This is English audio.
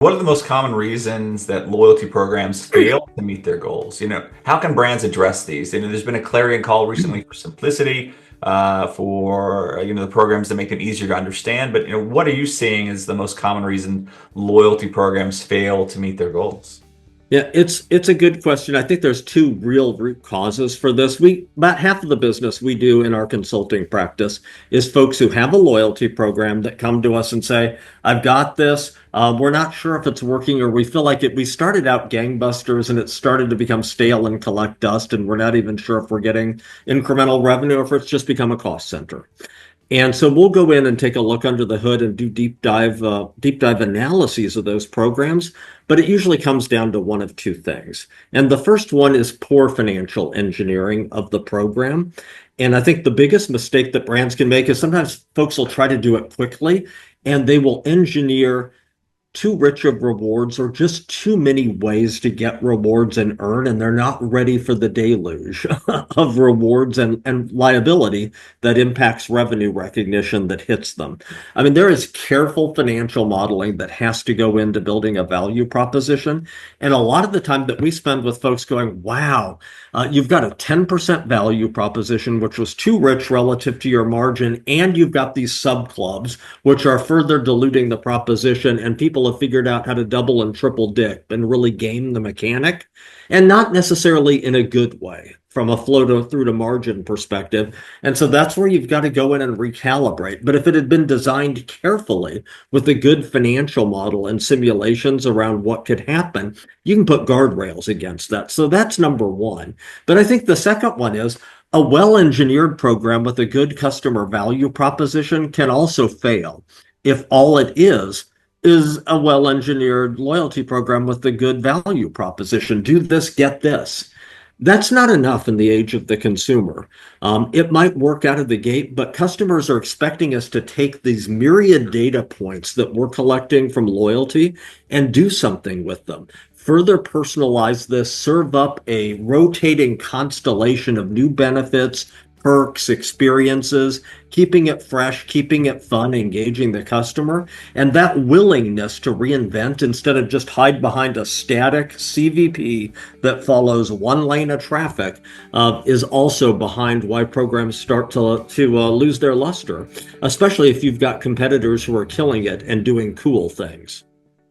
What are the most common reasons that loyalty programs fail to meet their goals? How can brands address these? There's been a clarion call recently for simplicity, for the programs that make them easier to understand. But what are you seeing as the most common reason loyalty programs fail to meet their goals? Yeah, it's a good question. I think there's two real root causes for this. We about half of the business we do in our consulting practice is folks who have a loyalty program that come to us and say, "I've got this. We're not sure if it's working, or we feel like it. We started out gangbusters and it started to become stale and collect dust, and we're not even sure if we're getting incremental revenue or if it's just become a cost center." And so we'll go in and take a look under the hood and do deep dive analyses of those programs. But it usually comes down to one of two things. And the first one is poor financial engineering of the program. And I think the biggest mistake that brands can make is sometimes folks will try to do it quickly and they will engineer too rich of rewards or just too many ways to get rewards and earn, and they're not ready for the deluge of rewards and liability that impacts revenue recognition that hits them. I mean, there is careful financial modeling that has to go into building a value proposition. And a lot of the time that we spend with folks going, wow, you've got a 10% value proposition, which was too rich relative to your margin, and you've got these sub clubs, which are further diluting the proposition, and people have figured out how to double and triple dip and really game the mechanic, and not necessarily in a good way from a through to margin perspective. And so that's where you've got to go in and recalibrate. But if it had been designed carefully with a good financial model and simulations around what could happen, you can put guardrails against that. So that's number one. But I think the second one is a well-engineered program with a good customer value proposition can also fail if all it is a well-engineered loyalty program with a good value proposition. Do this, get this. That's not enough in the age of the consumer. It might work out of the gate, but customers are expecting us to take these myriad data points that we're collecting from loyalty and do something with them. Further personalize this, serve up a rotating constellation of new benefits, perks, experiences, keeping it fresh, keeping it fun, engaging the customer. And that willingness to reinvent instead of just hide behind a static CVP that follows one lane of traffic is also behind why programs start to lose their luster, especially if you've got competitors who are killing it and doing cool things.